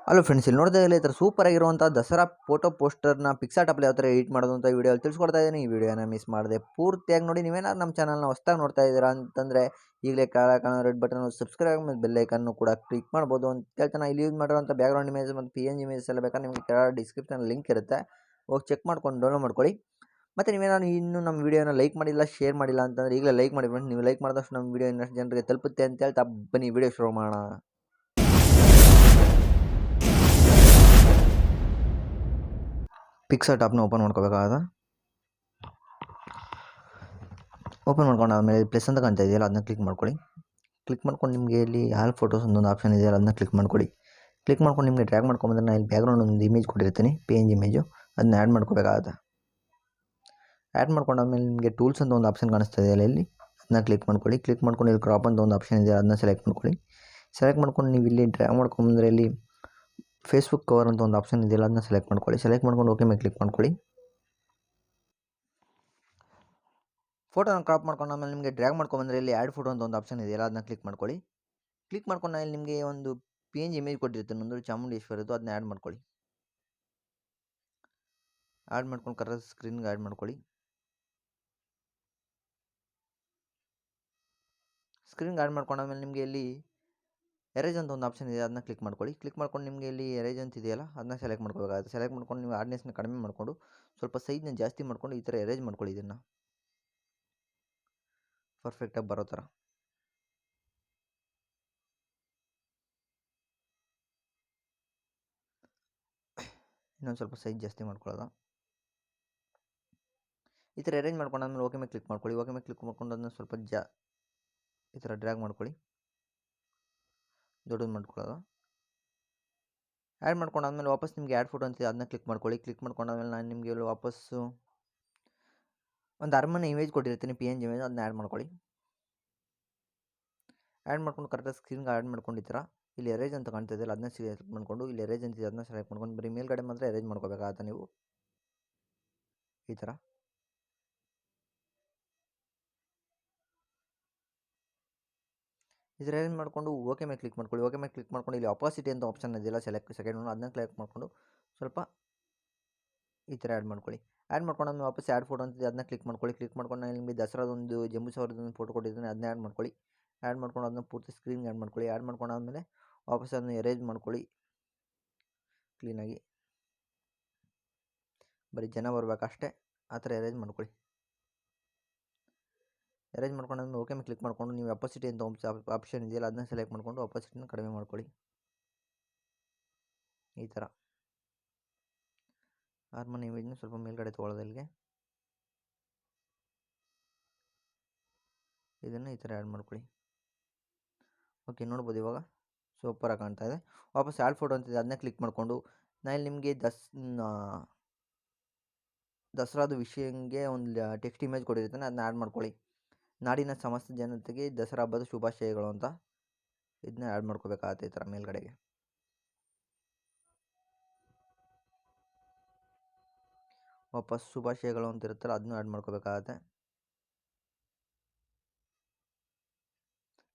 Hello friends, ಇಲ್ಲಿ ನೋಡಿದಾಗಲೇ ಈ ಥರ ಸೂಪರ್ ಆಗಿರುವಂಥ ದಸರಾ ಫೋಟೋ ಪೋಸ್ಟರ್ನ ಪಿಕ್ಸಾರ್ಟ್ ಆಪಲ್ಲಿ ಯಾವ ಥರ ಎಡಿಟ್ ಮಾಡೋದು ಅಂತ ವಿಡಿಯೋಲಿ ತಿಳಿಸ್ಕೊಡ್ತಾ ಇದ್ದೀನಿ. ಈ ವಿಡಿಯೋನ ಮಿಸ್ ಮಾಡಿದೆ ಪೂರ್ತಿಯಾಗಿ ನೋಡಿ. ನೀವೇನಾದ್ರು ನಮ್ಮ ಚಾನಲ್ನ ಹೊಸ್ದಾಗಿ ನೋಡ್ತಾ ಇದ್ದೀರಾ ಅಂತಂದರೆ ಈಗಲೇ ಕೆಳಗೆ ಕಾಣೋ ರೆಡ್ ಬಟನ್ ಸಬ್ಸ್ಕ್ರೈಬ್ ಮತ್ತು ಬೆಲ್ ಐಕನ್ನು ಕೂಡ ಕ್ಲಿಕ್ ಮಾಡ್ಬೋದು ಅಂತ ಹೇಳ್ತಾನೆ. ಇಲ್ಲಿ ಯೂಸ್ ಮಾಡಿರುವಂಥ ಬ್ಯಾಕ್ಗ್ರೌಂಡ್ ಇಮೇಜ್ ಮತ್ತು PNG ಇಮೇಜಸ್ ಎಲ್ಲ ಬೇಕಾದ್ರೆ ನಿಮಗೆ ಕೆಳಗೆ ಡಿಸ್ಕ್ರಿಪ್ಷನ್ ಲಿಂಕ್ ಇರುತ್ತೆ, ಹೋಗಿ ಚೆಕ್ ಮಾಡ್ಕೊಂಡು ಡೌನ್ಲೋಡ್ ಮಾಡ್ಕೊಳ್ಳಿ. ಮತ್ತು ನೀವೇನಾದ್ರು ಇನ್ನೂ ನಮ್ಮ ವಿಡಿಯೋನ ಲೈಕ್ ಮಾಡಿಲ್ಲ, ಶೇರ್ ಮಾಡಿಲ್ಲ ಅಂತಂದರೆ ಈಗಲೇ ಲೈಕ್ ಮಾಡಿ ಫ್ರೆಂಡ್ಸ್. ನೀವು ಲೈಕ್ ಮಾಡಿದಷ್ಟು ನಮ್ಮ ವಿಡಿಯೋ ಇನ್ನಷ್ಟು ಜನರಿಗೆ ತಲುಪುತ್ತೆ ಅಂತ ಹೇಳ್ತಾ ಬನ್ನಿ ವಿಡಿಯೋ ಶುರು ಮಾಡೋಣ. ಪಿಕ್ಸಾರ್ಟ್ ಆಪ್ನ ಓಪನ್ ಮಾಡ್ಕೋಬೇಕಾದ ಓಪನ್ ಮಾಡ್ಕೊಂಡು ಆದಮೇಲೆ ಪ್ಲಸ್ ಅಂತ ಕಾಣ್ತಾ ಇದೆಯಲ್ಲ, ಅದನ್ನ ಕ್ಲಿಕ್ ಮಾಡ್ಕೊಳ್ಳಿ. ಕ್ಲಿಕ್ ಮಾಡ್ಕೊಂಡು ನಿಮಗೆ ಇಲ್ಲಿ ಆಲ್ ಫೋಟೋಸ್ ಒಂದೊಂದು ಆಪ್ಷನ್ ಇದೆಯಲ್ಲ, ಅದನ್ನ ಕ್ಲಿಕ್ ಮಾಡ್ಕೊಳ್ಳಿ. ಕ್ಲಿಕ್ ಮಾಡ್ಕೊಂಡು ನಿಮಗೆ ಡ್ರ್ಯಾಗ್ ಮಾಡ್ಕೊಂಬಂದ್ರೆ ನಾನು ಇಲ್ಲಿ ಬ್ಯಾಕ್ಗ್ರೌಂಡ್ ಒಂದು ಇಮೇಜ್ ಕೊಟ್ಟಿರ್ತೀನಿ, PNG ಇಮೇಜು, ಅದನ್ನ ಆ್ಯಡ್ ಮಾಡ್ಕೋಬೇಕಾಗುತ್ತೆ. ಆ್ಯಡ್ ಮಾಡ್ಕೊಂಡಾದ್ಮೇಲೆ ನಿಮಗೆ ಟೂಲ್ಸ್ ಅಂತ ಒಂದು ಆಪ್ಷನ್ ಕಾಣಿಸ್ತಾ ಇದೆಯಲ್ಲ, ಇಲ್ಲಿ ಅದನ್ನ ಕ್ಲಿಕ್ ಮಾಡ್ಕೊಳ್ಳಿ. ಕ್ಲಿಕ್ ಮಾಡ್ಕೊಂಡು ಇಲ್ಲಿ ಕ್ರಾಪ್ ಅಂತ ಒಂದು ಆಪ್ಷನ್ ಇದೆ, ಅದನ್ನ ಸೆಲೆಕ್ಟ್ ಮಾಡ್ಕೊಳ್ಳಿ. ಸೆಲೆಕ್ಟ್ ಮಾಡ್ಕೊಂಡು ನೀವು ಇಲ್ಲಿ ಡ್ರ್ಯಾಗ್ ಮಾಡ್ಕೊಂಬಂದ್ರೆ ಇಲ್ಲಿ ಫೇಸ್ಬುಕ್ ಕವರ್ ಅಂತ ಒಂದು ಆಪ್ಷನ್ ಇದೆಯಲ್ಲ, ಅದನ್ನ ಸೆಲೆಕ್ಟ್ ಮಾಡ್ಕೊಳ್ಳಿ. ಸೆಲೆಕ್ಟ್ ಮಾಡ್ಕೊಂಡು ಓಕೆ ಮೇಲೆ ಕ್ಲಿಕ್ ಮಾಡ್ಕೊಳ್ಳಿ. ಫೋಟೋನ ಕ್ರಾಪ್ ಮಾಡ್ಕೊಂಡು ಆಮೇಲೆ ನಿಮಗೆ ಡ್ರ್ಯಾಗ್ ಮಾಡ್ಕೊಂಬಂದ್ರೆ ಇಲ್ಲಿ ಆ್ಯಡ್ ಫೋಟೋ ಅಂತ ಒಂದು ಆಪ್ಷನ್ ಇದೆಯಲ್ಲ, ಅದನ್ನ ಕ್ಲಿಕ್ ಮಾಡ್ಕೊಳ್ಳಿ. ಕ್ಲಿಕ್ ಮಾಡ್ಕೊಂಡು ಇಲ್ಲಿ ನಿಮಗೆ ಒಂದು PNG ಇಮೇಜ್ ಕೊಟ್ಟಿರ್ತೀನಿ, ಒಂದು ಚಾಮುಂಡೇಶ್ವರದ್ದು, ಅದನ್ನ ಆ್ಯಡ್ ಮಾಡ್ಕೊಳ್ಳಿ. ಆ್ಯಡ್ ಮಾಡ್ಕೊಂಡು ಕರೆಕ್ಟ್ ಸ್ಕ್ರೀನ್ಗೆ ಆ್ಯಡ್ ಮಾಡ್ಕೊಳ್ಳಿ. ಸ್ಕ್ರೀನ್ಗೆ ಆ್ಯಡ್ ಮಾಡ್ಕೊಂಡಾದ್ಮೇಲೆ ನಿಮಗೆ ಇಲ್ಲಿ ಎರೇಜ್ ಅಂತ ಒಂದು ಆಪ್ಷನ್ ಇದೆ, ಅದನ್ನ ಕ್ಲಿಕ್ ಮಾಡ್ಕೊಳ್ಳಿ. ಕ್ಲಿಕ್ ಮಾಡ್ಕೊಂಡು ನಿಮಗೆ ಇಲ್ಲಿ ಎರೇಜ್ ಅಂತ ಇದೆಯಲ್ಲ, ಅದನ್ನ ಸೆಲೆಕ್ಟ್ ಮಾಡ್ಕೋಬೇಕಾಗುತ್ತೆ. ಸೆಲೆಕ್ಟ್ ಮಾಡ್ಕೊಂಡು ನೀವು ಹಾರ್ಡ್ನೆಸ್ನ ಕಡಿಮೆ ಮಾಡಿಕೊಂಡು ಸ್ವಲ್ಪ ಸೈಜ್ನ ಜಾಸ್ತಿ ಮಾಡ್ಕೊಂಡು ಈ ಥರ ಎರೇಜ್ ಮಾಡ್ಕೊಳ್ಳಿ. ಇದನ್ನು ಪರ್ಫೆಕ್ಟಾಗಿ ಬರೋ ಥರ. ಇನ್ನೊಂದು ಸ್ವಲ್ಪ ಸೈಜ್ ಜಾಸ್ತಿ ಮಾಡ್ಕೊಳ್ಳೋದು. ಈ ಥರ ಅರೇಂಜ್ ಮಾಡ್ಕೊಂಡಾದ್ಮೇಲೆ ಓಕೆ ಮೇಲೆ ಕ್ಲಿಕ್ ಮಾಡ್ಕೊಳ್ಳಿ. ಓಕೆ ಮೇಲೆ ಕ್ಲಿಕ್ ಮಾಡ್ಕೊಂಡು ಅದನ್ನ ಸ್ವಲ್ಪ ಈ ಥರ ಡ್ರ್ಯಾಗ್ ಮಾಡ್ಕೊಳ್ಳಿ, ದೊಡ್ಡದು ಮಾಡ್ಕೊಳ್ಳೋದು. ಆ್ಯಡ್ ಮಾಡ್ಕೊಂಡಾದ್ಮೇಲೆ ವಾಪಸ್ ನಿಮಗೆ ಆ್ಯಡ್ ಫೋಟೋ ಅಂತಿದೆ, ಅದನ್ನ ಕ್ಲಿಕ್ ಮಾಡ್ಕೊಳ್ಳಿ. ಕ್ಲಿಕ್ ಮಾಡ್ಕೊಂಡಾದ್ಮೇಲೆ ನಾನು ನಿಮಗೆ ಇಲ್ಲಿ ವಾಪಸ್ಸು ಒಂದು ಅರಮನೆ ಇಮೇಜ್ ಕೊಟ್ಟಿರ್ತೀನಿ, PNG ಇಮೇಜ್, ಅದನ್ನ ಆ್ಯಡ್ ಮಾಡ್ಕೊಳ್ಳಿ. ಆ್ಯಡ್ ಮಾಡ್ಕೊಂಡು ಕರೆಕ್ಟಾಗಿ ಸ್ಕ್ರೀನ್ಗೆ ಆ್ಯಡ್ ಮಾಡ್ಕೊಂಡು ಈ ಥರ ಇಲ್ಲಿ ಎರೇಜ್ ಅಂತ ಕಾಣ್ತಾ ಇದೆಯಲ್ಲ, ಅದನ್ನ ಸೆಲೆಕ್ಟ್ ಮಾಡ್ಕೊಂಡು ಇಲ್ಲಿ ಎರೇಜ್ ಅಂತಿದೆ, ಅದನ್ನ ಸೆಲೆಕ್ಟ್ ಮಾಡ್ಕೊಂಡು ಬರೀ ಮೇಲ್ಗಡೆ ಮಾತ್ರ ಎರೇಜ್ ಮಾಡ್ಕೋಬೇಕಾಗತ್ತೆ ನೀವು ಈ ಥರ. ಇದು ಅರೇಂಜ್ ಮಾಡಿಕೊಂಡು ಓಕೆ ಮೇಲೆ ಕ್ಲಿಕ್ ಮಾಡ್ಕೊಳ್ಳಿ. ಓಕೆ ಮೇಲೆ ಕ್ಲಿಕ್ ಮಾಡ್ಕೊಂಡು ಇಲ್ಲಿ ಅಪಾಸಿಟಿ ಅಂತ ಆಪ್ಷನ್ ಇದೆಯಲ್ಲ, ಸೆಕೆಂಡ್ ಒನ್, ಅದನ್ನ ಕ್ಲಿಕ್ ಮಾಡಿಕೊಂಡು ಸ್ವಲ್ಪ ಈ ಥರ ಆ್ಯಡ್ ಮಾಡ್ಕೊಳ್ಳಿ. ಆ್ಯಡ್ ಮಾಡ್ಕೊಂಡು ವಾಪಸ್ ಆ್ಯಡ್ ಫೋಟೋ ಅಂತಿದೆ, ಅದನ್ನ ಕ್ಲಿಕ್ ಮಾಡ್ಕೊಳ್ಳಿ. ಕ್ಲಿಕ್ ಮಾಡ್ಕೊಂಡು ನಾನು ನಿಮಗೆ ದಸರಾದೊಂದು ಜಂಬೂ ಸವಾರಿದೊಂದು ಫೋಟೋ ಕೊಟ್ಟಿದ್ದೀನಿ, ಅದನ್ನ ಆ್ಯಡ್ ಮಾಡ್ಕೊಳ್ಳಿ. ಆ್ಯಡ್ ಮಾಡ್ಕೊಂಡು ಅದನ್ನ ಪೂರ್ತಿ ಸ್ಕ್ರೀನ್ಗೆ ಆ್ಯಡ್ ಮಾಡ್ಕೊಳ್ಳಿ. ಆ್ಯಡ್ ಮಾಡ್ಕೊಂಡಾದ್ಮೇಲೆ ವಾಪಸ್ ಅದನ್ನು ಎರೇಂಜ್ ಮಾಡ್ಕೊಳ್ಳಿ ಕ್ಲೀನಾಗಿ. ಬರೀ ಜನ ಬರಬೇಕಷ್ಟೇ, ಆ ಥರ ಎರೇಂಜ್ ಮಾಡ್ಕೊಳ್ಳಿ. ಅರೇಂಜ್ ಮಾಡ್ಕೊಂಡಾದ್ಮೇಲೆ ಓಕೆ ಮೇಲೆ ಕ್ಲಿಕ್ ಮಾಡ್ಕೊಂಡು ನೀವು ಅಪಾಸಿಟಿ ಅಂತ ಆಪ್ಷನ್ ಇದೆಯಲ್ಲ, ಅದನ್ನ ಸೆಲೆಕ್ಟ್ ಮಾಡ್ಕೊಂಡು ಅಪಾಸಿಟಿನ ಕಡಿಮೆ ಮಾಡ್ಕೊಳ್ಳಿ ಈ ಥರ. ಅರಮನೆ ಇಮೇಜ್ನ ಸ್ವಲ್ಪ ಮೇಲ್ಗಡೆ ತೊಗೊಳ್ಳೋದು ಇಲ್ಲಿಗೆ, ಇದನ್ನು ಈ ಥರ ಆ್ಯಡ್ ಮಾಡ್ಕೊಳ್ಳಿ. ಓಕೆ, ನೋಡ್ಬೋದು ಇವಾಗ ಸೂಪರಾಗಿ ಕಾಣ್ತಾ ಇದೆ. ವಾಪಸ್ ಆ್ಯಡ್ ಫೋಟೋ ಅಂತಿದೆ, ಅದನ್ನ ಕ್ಲಿಕ್ ಮಾಡಿಕೊಂಡು ನಾನು ಇಲ್ಲಿ ನಿಮಗೆ ದಸರಾದ ವಿಷಯಂಗೆ ಒಂದು ಟೆಕ್ಸ್ಟ್ ಇಮೇಜ್ ಕೊಟ್ಟಿರ್ತಾನೆ, ಅದನ್ನ ಆ್ಯಡ್ ಮಾಡ್ಕೊಳ್ಳಿ. ನಾಡಿನ ಸಮಸ್ತ ಜನತೆಗೆ ದಸರಾ ಹಬ್ಬದ ಶುಭಾಶಯಗಳು ಅಂತ ಇದನ್ನ ಆ್ಯಡ್ ಮಾಡ್ಕೋಬೇಕಾಗತ್ತೆ ಈ ಥರ ಮೇಲ್ಗಡೆಗೆ. ವಾಪಸ್ ಶುಭಾಶಯಗಳು ಅಂತ ಇರುತ್ತಲ್ಲ, ಅದನ್ನು ಆ್ಯಡ್ ಮಾಡ್ಕೋಬೇಕಾಗತ್ತೆ.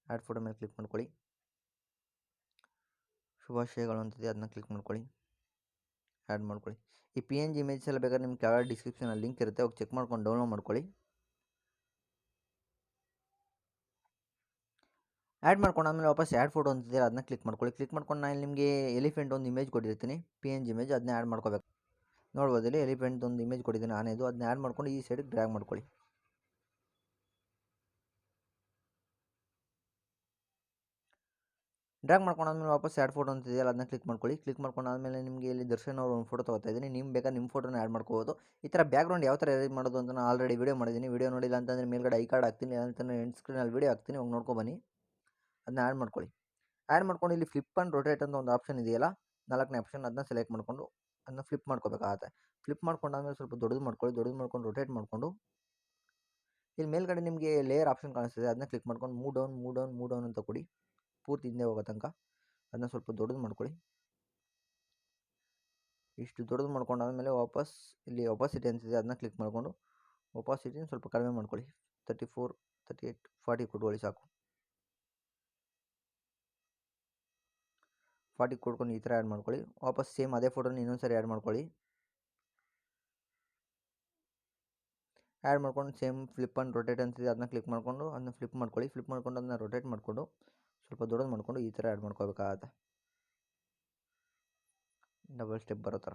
ಆ್ಯಡ್ ಫೋಟೋ ಮೇಲೆ ಕ್ಲಿಕ್ ಮಾಡ್ಕೊಳ್ಳಿ. ಶುಭಾಶಯಗಳು ಅಂತಿದೆ, ಅದನ್ನ ಕ್ಲಿಕ್ ಮಾಡ್ಕೊಳ್ಳಿ, ಆ್ಯಡ್ ಮಾಡ್ಕೊಳ್ಳಿ. ಈ PNG ಇಮೇಜಸ್ ಎಲ್ಲ ಬೇಕಾದ್ರೆ ನಿಮ್ಗೆ ಕೆಳಗಡೆ ಡಿಸ್ಕ್ರಿಪ್ಷನಲ್ಲಿ ಲಿಂಕ್ ಇರುತ್ತೆ, ಹೋಗಿ ಚೆಕ್ ಮಾಡ್ಕೊಂಡು ಡೌನ್ಲೋಡ್ ಮಾಡ್ಕೊಳ್ಳಿ. ಆ್ಯಡ್ ಮಾಡ್ಕೊಂಡಾದ್ಮೇಲೆ ವಾಪಸ್ ಆ್ಯಡ್ ಫೋಟೋ ಅಂತಿದೆ, ಅದನ್ನ ಕ್ಲಿಕ್ ಮಾಡ್ಕೊಳ್ಳಿ. ಕ್ಲಿಕ್ ಮಾಡ್ಕೊಂಡು ನಾನು ನಿಮಗೆ ಎಲಿಫೆಂಟ್ ಒಂದು ಇಮೇಜ್ ಕೊಟ್ಟಿರ್ತೀನಿ, PNG ಇಮೇಜ್, ಅದನ್ನ ಆ್ಯಡ್ ಮಾಡ್ಕೋಬೇಕು. ನೋಡ್ಬೋದು ಇಲ್ಲಿ ಎಲಿಫೆಂಟ್ ಒಂದು ಇಮೇಜ್ ಕೊಟ್ಟಿದ್ದೀನಿ ಆನೆದು, ಅದನ್ನ ಆ್ಯಡ್ ಮಾಡ್ಕೊಂಡು ಈ ಸೈಡಿಗೆ ಡ್ರ್ಯಾಗ್ ಮಾಡ್ಕೊಳ್ಳಿ. ಡ್ರ್ಯಾಗ್ ಮಾಡ್ಕೊಂಡಾದ್ಮೇಲೆ ವಾಪಸ್ ಆ್ಯಡ್ ಫೋಟೋ ಅಂತಿದೆಯಲ್ಲ, ಅದನ್ನ ಕ್ಲಿಕ್ ಮಾಡ್ಕೊಳ್ಳಿ. ಕ್ಲಿಕ್ ಮಾಡ್ಕೊಂಡಾದ್ಮೇಲೆ ನಿಮಗೆ ಇಲ್ಲಿ ದರ್ಶನ್ ಅವರು ಒಂದು ಫೋಟೋ ತೊಗೊತಾ ಇದ್ದೀನಿ, ನಿಮ್ಮ ಬೇಕಾದ್ರೆ ನಿಮ್ಮ ಫೋಟೋನ ಆ್ಯಡ್ ಮಾಡ್ಕೋಬೋದು. ಈ ಥರ ಬ್ಯಾಕ್ಗ್ರೌಂಡ್ ಯಾವ ಥರ ಅರೇಂಜ್ ಮಾಡೋದು ಅಂತ ನಾನು ಆಲ್ರೆಡಿ ವಿಡಿಯೋ ಮಾಡಿದ್ದೀನಿ. ವಿಡಿಯೋ ನೋಡಿಲ್ಲ ಅಂತಂದರೆ ಮೇಲ್ಗಡೆ ಐ ಕಾರ್ಡ್ ಹಾಕ್ತೀನಿ, ಅಂತಂದರೆ ಎಂಡ್ ಸ್ಕ್ರೀನಲ್ಲಿ ವಿಡಿಯೋ ಹಾಕ್ತೀನಿ, ಹೋಗಿ ನೋಡ್ಕೊಬನ್ನಿ. ಅದನ್ನ ಆ್ಯಡ್ ಮಾಡ್ಕೊಳ್ಳಿ. ಆ್ಯಡ್ ಮಾಡ್ಕೊಂಡು ಇಲ್ಲಿ ಫ್ಲಿಪ್ ಆ್ಯಂಡ್ ರೊಟೇಟ್ ಅಂತ ಒಂದು ಆಪ್ಷನ್ ಇದೆಯಲ್ಲ, 4ನೇ ಆಪ್ಷನ್, ಅದನ್ನ ಸೆಲೆಕ್ಟ್ ಮಾಡ್ಕೊಂಡು ಅದನ್ನ ಫ್ಲಿಪ್ ಮಾಡ್ಕೋಬೇಕಾಗತ್ತೆ. ಫ್ಲಿಪ್ ಮಾಡ್ಕೊಂಡಾದ್ಮೇಲೆ ಸ್ವಲ್ಪ ದೊಡ್ಡದು ಮಾಡ್ಕೊಳ್ಳಿ. ದೊಡ್ಡದು ಮಾಡ್ಕೊಂಡು ರೊಟೇಟ್ ಮಾಡಿಕೊಂಡು ಇಲ್ಲಿ ಮೇಲ್ಗಡೆ ನಿಮಗೆ ಲೇಯರ್ ಆಪ್ಷನ್ ಕಾಣಿಸ್ತಿದೆ, ಅದನ್ನ ಕ್ಲಿಕ್ ಮಾಡ್ಕೊಂಡು move down move down move down ಅಂತ ಕೊಡಿ, ಪೂರ್ತಿ ಹಿಂದೆ ಹೋಗೋ ತನಕ. ಅದನ್ನ ಸ್ವಲ್ಪ ದೊಡ್ಡದು ಮಾಡ್ಕೊಳ್ಳಿ. ಇಷ್ಟು ದೊಡ್ಡದು ಮಾಡ್ಕೊಂಡಾದ್ಮೇಲೆ ವಾಪಸ್ ಇಲ್ಲಿ ಒಪಾಸಿಟಿ ಅಂತಿದೆ, ಅದನ್ನ ಕ್ಲಿಕ್ ಮಾಡಿಕೊಂಡು ಒಪಾಸಿಟಿನ ಸ್ವಲ್ಪ ಕಡಿಮೆ ಮಾಡ್ಕೊಳ್ಳಿ. 34, 38, 40 ಕೊಟ್ಕೊಳ್ಳಿ ಸಾಕು. 40 ಕೊಡ್ಕೊಂಡು ಈ ಥರ ಆ್ಯಡ್ ಮಾಡ್ಕೊಳ್ಳಿ. ವಾಪಸ್ ಸೇಮ್ ಅದೇ ಫೋಟೋನ ಇನ್ನೊಂದು ಸರಿ ಆ್ಯಡ್ ಮಾಡ್ಕೊಳ್ಳಿ. ಆ್ಯಡ್ ಮಾಡ್ಕೊಂಡು ಸೇಮ್ ಫ್ಲಿಪ್ ಆ್ಯಂಡ್ ರೊಟೇಟ್ ಅಂತಿದೆ, ಅದನ್ನ ಕ್ಲಿಕ್ ಮಾಡಿಕೊಂಡು ಅದನ್ನ ಫ್ಲಿಪ್ ಮಾಡ್ಕೊಳ್ಳಿ. ಫ್ಲಿಪ್ ಮಾಡ್ಕೊಂಡು ಅದನ್ನ ರೊಟೇಟ್ ಮಾಡಿಕೊಂಡು ಸ್ವಲ್ಪ ದೊಡ್ಡದು ಮಾಡಿಕೊಂಡು ಈ ಥರ ಆ್ಯಡ್ ಮಾಡ್ಕೋಬೇಕಾಗತ್ತೆ, ಡಬಲ್ ಸ್ಟೆಪ್ ಬರೋ ಥರ.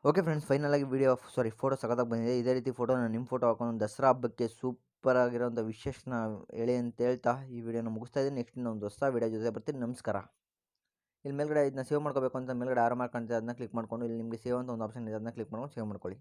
ಓಕೆ ಫ್ರೆಂಡ್ಸ್, ಫೈನಲಾಗಿ ಫೋಟೋ ಸಖತ್ತಾಗಿ ಬಂದಿದೆ. ಇದೇ ರೀತಿ ಫೋಟೋನ ನಿಮ್ಮ ಫೋಟೋ ಹಾಕೊಂಡು ದಸರಾ ಹಬ್ಬಕ್ಕೆ ಸೂಪರ್ ಆಗಿರೋಂಥ ವಿಶೇಷನ ಹೇಳಿ ಅಂತ ಹೇಳ್ತಾ ಈ ವಿಡಿಯೋನ ಮುಗಿಸ್ತಾ ಇದ್ದೀನಿ. ನೆಕ್ಸ್ಟ್ ಇನ್ನೊಂದು ಹೊಸ ವಿಡಿಯೋ ಜೊತೆ ಬರ್ತೀನಿ. ನಮಸ್ಕಾರ. ಇಲ್ಲಿ ಮೇಲ್ಗಡೆ ಇದನ್ನ ಸೇವ್ ಮಾಡ್ಕೋಬೇಕು ಅಂತ ಮೇಲ್ಗಡೆ ಆರೋ ಮಾರ್ಕ್ ಕಾಣ್ತಿದೆ, ಅದನ್ನ ಕ್ಲಿಕ್ ಮಾಡ್ಕೊಂಡು ಇಲ್ಲಿ ನಿಮಗೆ ಸೇವ್ ಅಂತ ಒಂದು ಆಪ್ಷನ್ ಇದೆ, ಅದನ್ನ ಕ್ಲಿಕ್ ಮಾಡ್ಕೊಂಡು ಸೇವ್ ಮಾಡ್ಕೊಳ್ಳಿ.